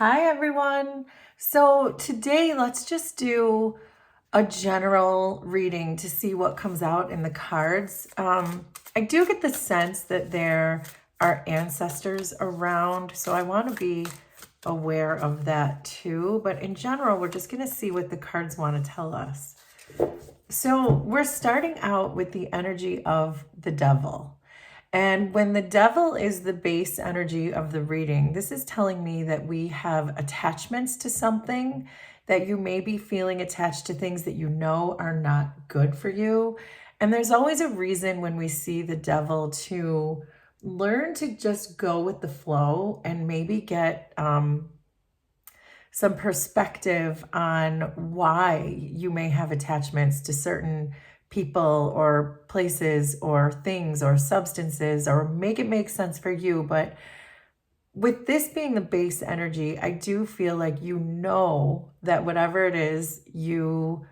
Hi, everyone. So today, let's just do a general reading to see what comes out in the cards. I do get the sense that there are ancestors around, so I want to be aware of that too. But in general, we're just going to see what the cards want to tell us. So we're starting out with the energy of the devil. And when the devil is the base energy of the reading, this is telling me that we have attachments to something, that you may be feeling attached to things that you know are not good for you. And there's always a reason when we see the devil to learn to just go with the flow and maybe get some perspective on why you may have attachments to certain people or places or things or substances, or make it make sense for you. But with this being the base energy, I do feel like you know that whatever it is you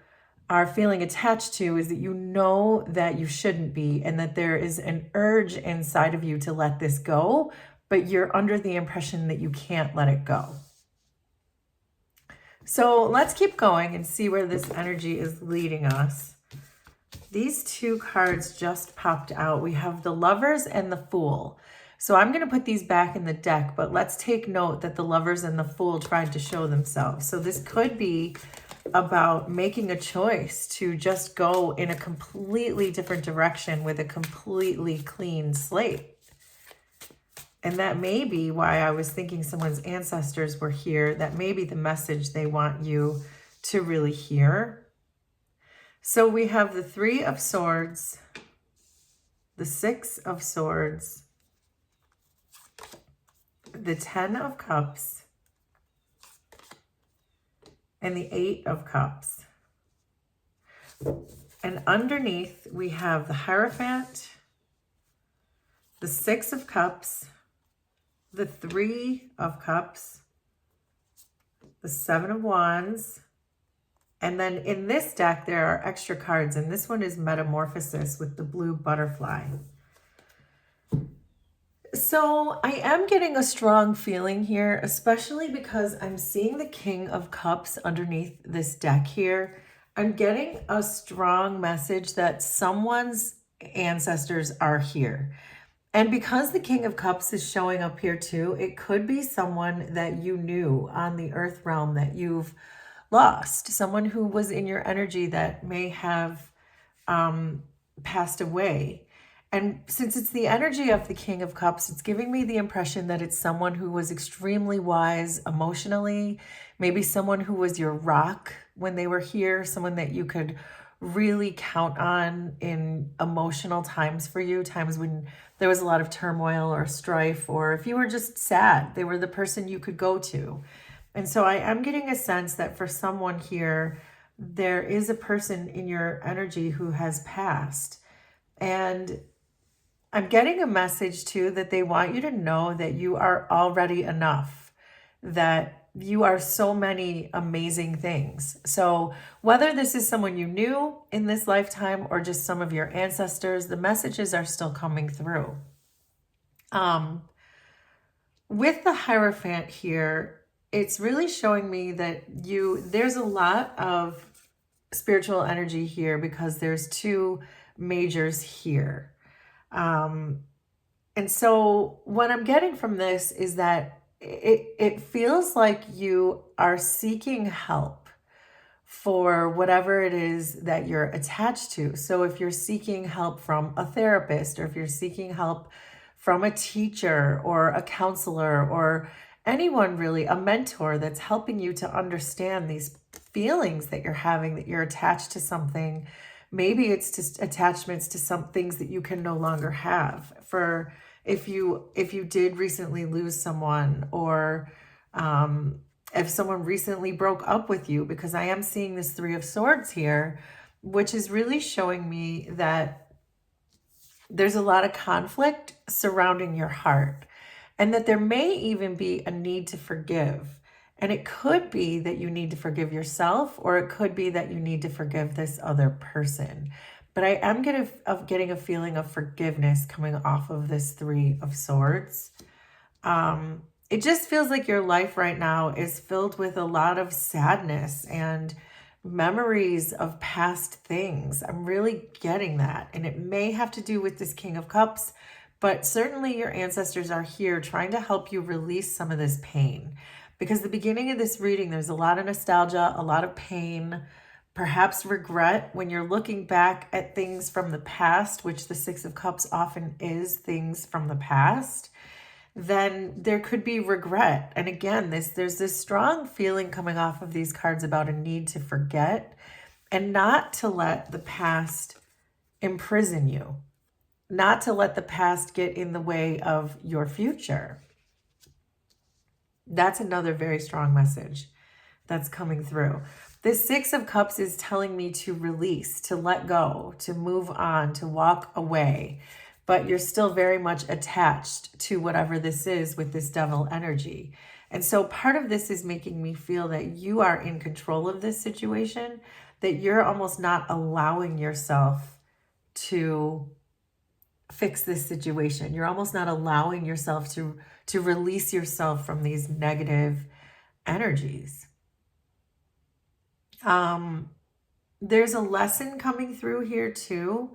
are feeling attached to is that you know that you shouldn't be, and that there is an urge inside of you to let this go, but you're under the impression that you can't let it go. So let's keep going and see where this energy is leading us. These two cards just popped out. We have the Lovers and the Fool. So I'm going to put these back in the deck, but let's take note that the Lovers and the Fool tried to show themselves. So this could be about making a choice to just go in a completely different direction with a completely clean slate. And that may be why I was thinking someone's ancestors were here. That may be the message they want you to really hear. So we have the Three of Swords, the Six of Swords, the Ten of Cups, and the Eight of Cups. And underneath we have the Hierophant, the Six of Cups, the Three of Cups, the Seven of Wands, and then in this deck there are extra cards, and this one is Metamorphosis with the blue butterfly. So I am getting a strong feeling here, especially because I'm seeing the King of Cups underneath this deck here. I'm getting a strong message that someone's ancestors are here. And because the King of Cups is showing up here too, it could be someone that you knew on the earth realm that you've lost, someone who was in your energy that may have passed away. And since it's the energy of the King of Cups, it's giving me the impression that it's someone who was extremely wise emotionally, maybe someone who was your rock when they were here, someone that you could really count on in emotional times for you, times when there was a lot of turmoil or strife, or if you were just sad, they were the person you could go to. And so I am getting a sense that for someone here, there is a person in your energy who has passed. And I'm getting a message too that they want you to know that you are already enough, that you are so many amazing things. So whether this is someone you knew in this lifetime or just some of your ancestors, the messages are still coming through. With the Hierophant here, it's really showing me that there's a lot of spiritual energy here because there's two majors here. And so what I'm getting from this is that it feels like you are seeking help for whatever it is that you're attached to. So if you're seeking help from a therapist, or if you're seeking help from a teacher or a counselor or anyone really, a mentor that's helping you to understand these feelings that you're having, that you're attached to something. Maybe it's just attachments to some things that you can no longer have. For if you did recently lose someone, or if someone recently broke up with you, because I am seeing this Three of Swords here, which is really showing me that there's a lot of conflict surrounding your heart, and that there may even be a need to forgive. And it could be that you need to forgive yourself, or it could be that you need to forgive this other person. But I am getting a feeling of forgiveness coming off of this Three of Swords. it just feels like your life right now is filled with a lot of sadness and memories of past things. I'm really getting that. And it may have to do with this King of Cups, but certainly your ancestors are here trying to help you release some of this pain. Because the beginning of this reading, there's a lot of nostalgia, a lot of pain, perhaps regret when you're looking back at things from the past, which the Six of Cups often is things from the past. Then there could be regret. And again, there's this strong feeling coming off of these cards about a need to forget and not to let the past imprison you, not to let the past get in the way of your future. That's another very strong message that's coming through. The Six of Cups is telling me to release, to let go, to move on, to walk away. But you're still very much attached to whatever this is with this devil energy. And so part of this is making me feel that you are in control of this situation, that you're almost not allowing yourself to fix this situation. You're almost not allowing yourself to release yourself from these negative energies. There's a lesson coming through here too.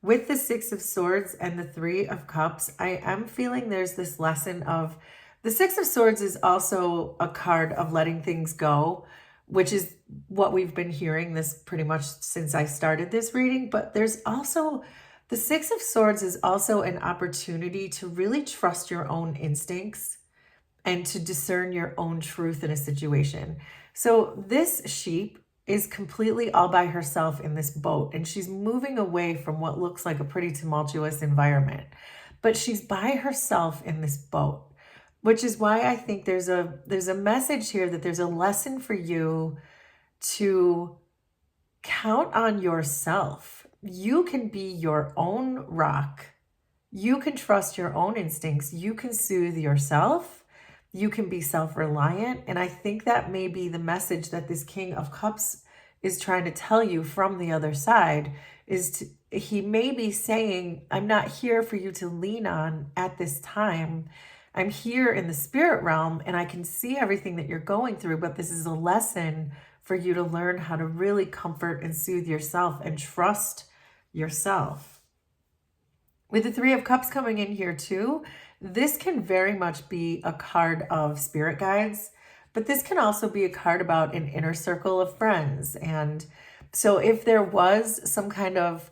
With the Six of Swords and the Three of Cups, I am feeling there's this lesson of the Six of Swords is also a card of letting things go, which is what we've been hearing this pretty much since I started this reading. But there's also the Six of Swords is also an opportunity to really trust your own instincts and to discern your own truth in a situation. So this sheep is completely all by herself in this boat, and she's moving away from what looks like a pretty tumultuous environment. But she's by herself in this boat, which is why I think there's a message here that there's a lesson for you to count on yourself. You can be your own rock. You can trust your own instincts. You can soothe yourself. You can be self-reliant. And I think that may be the message that this King of Cups is trying to tell you from the other side, he may be saying, I'm not here for you to lean on at this time. I'm here in the spirit realm and I can see everything that you're going through, but this is a lesson for you to learn how to really comfort and soothe yourself and trust yourself. With the Three of Cups coming in here too, this can very much be a card of spirit guides, but this can also be a card about an inner circle of friends. And so if there was some kind of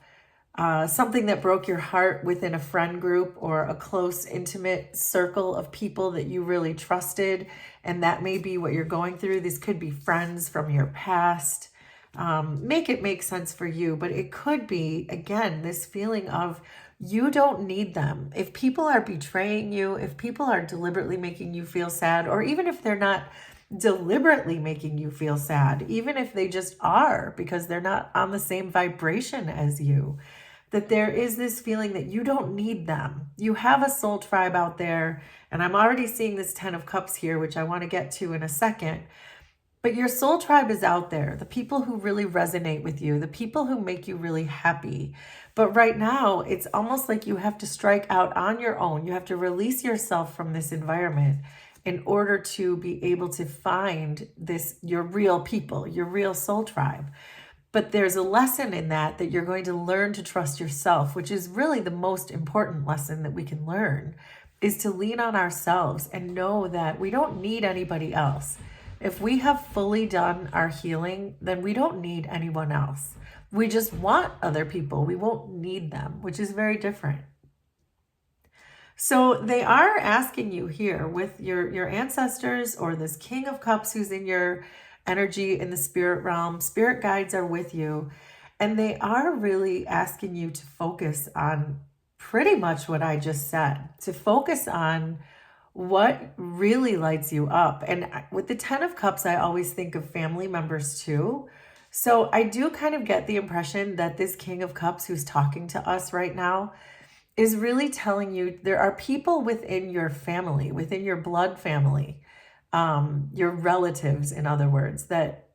something that broke your heart within a friend group or a close, intimate circle of people that you really trusted, and that may be what you're going through, this could be friends from your past. Make it make sense for you, but it could be, again, this feeling of you don't need them. If people are betraying you, if people are deliberately making you feel sad, or even if they're not deliberately making you feel sad, even if they just are because they're not on the same vibration as you, that there is this feeling that you don't need them. You have a soul tribe out there, and I'm already seeing this 10 of Cups here, which I want to get to in a second. But your soul tribe is out there, the people who really resonate with you, the people who make you really happy. But right now, it's almost like you have to strike out on your own. You have to release yourself from this environment in order to be able to find your real people, your real soul tribe. But there's a lesson in that you're going to learn to trust yourself, which is really the most important lesson that we can learn, is to lean on ourselves and know that we don't need anybody else. If we have fully done our healing, then we don't need anyone else. We just want other people. We won't need them, which is very different. So they are asking you here with your ancestors or this King of Cups who's in your energy in the spirit realm. Spirit guides are with you, and they are really asking you to focus on pretty much what I just said, to focus on what really lights you up. And with the 10 of Cups, I always think of family members too. So I do kind of get the impression that this King of Cups who's talking to us right now is really telling you there are people within your family, within your blood family, your relatives, in other words, that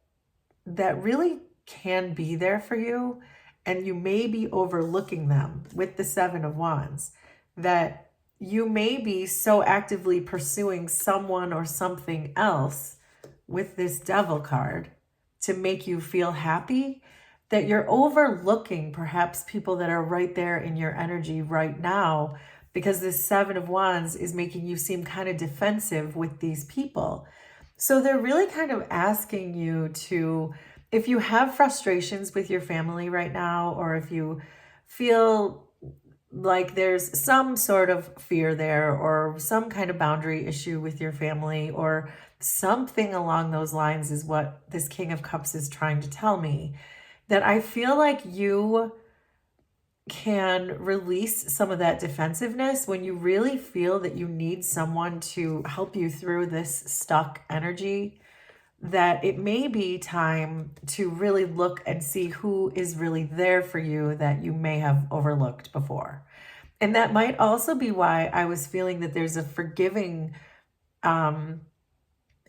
really can be there for you, and you may be overlooking them with the Seven of Wands, that you may be so actively pursuing someone or something else with this devil card to make you feel happy that you're overlooking perhaps people that are right there in your energy right now, because this Seven of Wands is making you seem kind of defensive with these people. So they're really kind of asking you to, if you have frustrations with your family right now, or if you feel like there's some sort of fear there, or some kind of boundary issue with your family, or something along those lines, is what this King of Cups is trying to tell me, that I feel like you can release some of that defensiveness when you really feel that you need someone to help you through this stuck energy, that it may be time to really look and see who is really there for you that you may have overlooked before. And that might also be why I was feeling that there's a forgiving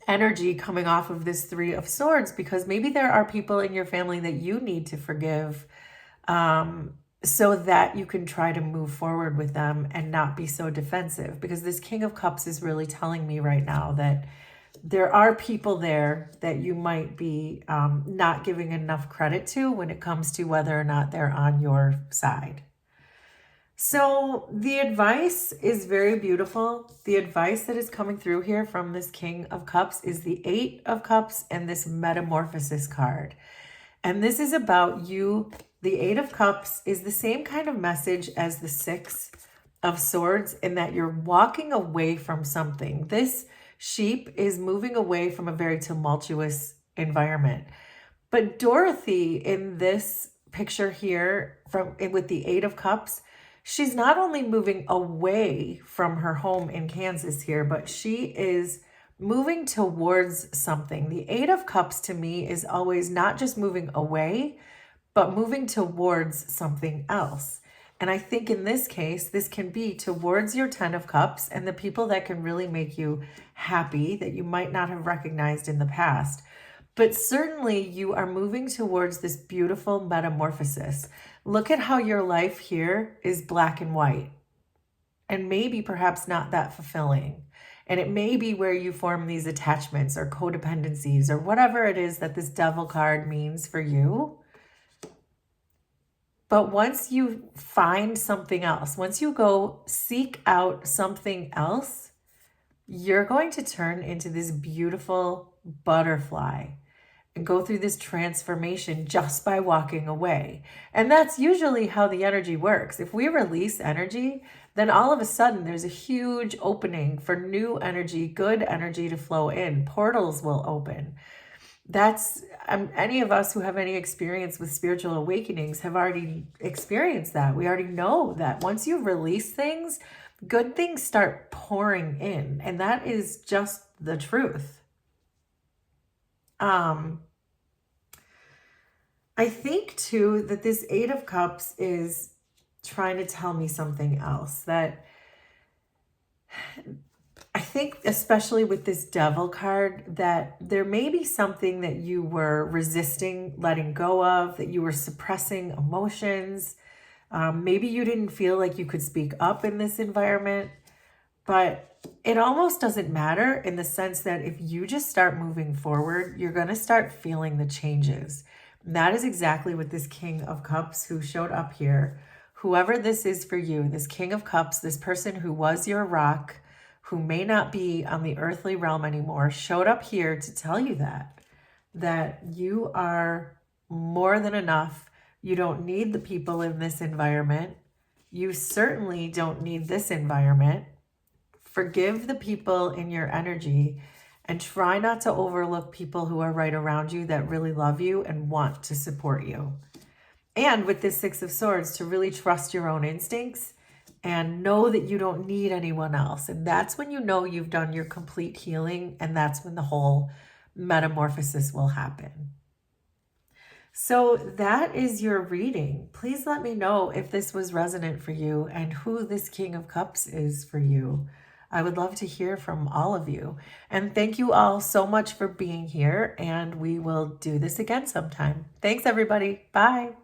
energy coming off of this Three of Swords, because maybe there are people in your family that you need to forgive, so that you can try to move forward with them and not be so defensive. Because this King of Cups is really telling me right now that there are people there that you might be not giving enough credit to when it comes to whether or not they're on your side. So the advice is very beautiful. The advice that is coming through here from this King of Cups is the Eight of Cups and this Metamorphosis card. And this is about you. The Eight of Cups is the same kind of message as the Six of Swords, in that you're walking away from something. This sheep is moving away from a very tumultuous environment. But Dorothy in this picture here with the Eight of Cups, she's not only moving away from her home in Kansas here, but she is moving towards something. The Eight of Cups to me is always not just moving away, but moving towards something else. And I think in this case, this can be towards your Ten of Cups and the people that can really make you happy that you might not have recognized in the past. But certainly you are moving towards this beautiful metamorphosis. Look at how your life here is black and white, and maybe perhaps not that fulfilling. And it may be where you form these attachments or codependencies or whatever it is that this devil card means for you. But once you find something else, once you go seek out something else, you're going to turn into this beautiful butterfly and go through this transformation just by walking away. And that's usually how the energy works. If we release energy, then all of a sudden there's a huge opening for new energy, good energy to flow in. Portals will open. That's any of us who have any experience with spiritual awakenings have already experienced that. We already know that once you release things, good things start pouring in. And that is just the truth. I think too that this Eight of Cups is trying to tell me something else, that I think especially with this Devil card, that there may be something that you were resisting letting go of, that you were suppressing emotions. Maybe you didn't feel like you could speak up in this environment, but it almost doesn't matter, in the sense that if you just start moving forward, you're going to start feeling the changes. And that is exactly what this King of Cups who showed up here, whoever this is for you, this King of Cups, this person who was your rock, who may not be on the earthly realm anymore, showed up here to tell you that you are more than enough. You don't need the people in this environment. You certainly don't need this environment. Forgive the people in your energy and try not to overlook people who are right around you that really love you and want to support you. And with this Six of Swords, to really trust your own instincts and know that you don't need anyone else. And that's when you know you've done your complete healing, and that's when the whole metamorphosis will happen. So that is your reading. Please let me know if this was resonant for you and who this King of Cups is for you. I would love to hear from all of you. And thank you all so much for being here, and we will do this again sometime. Thanks, everybody. Bye.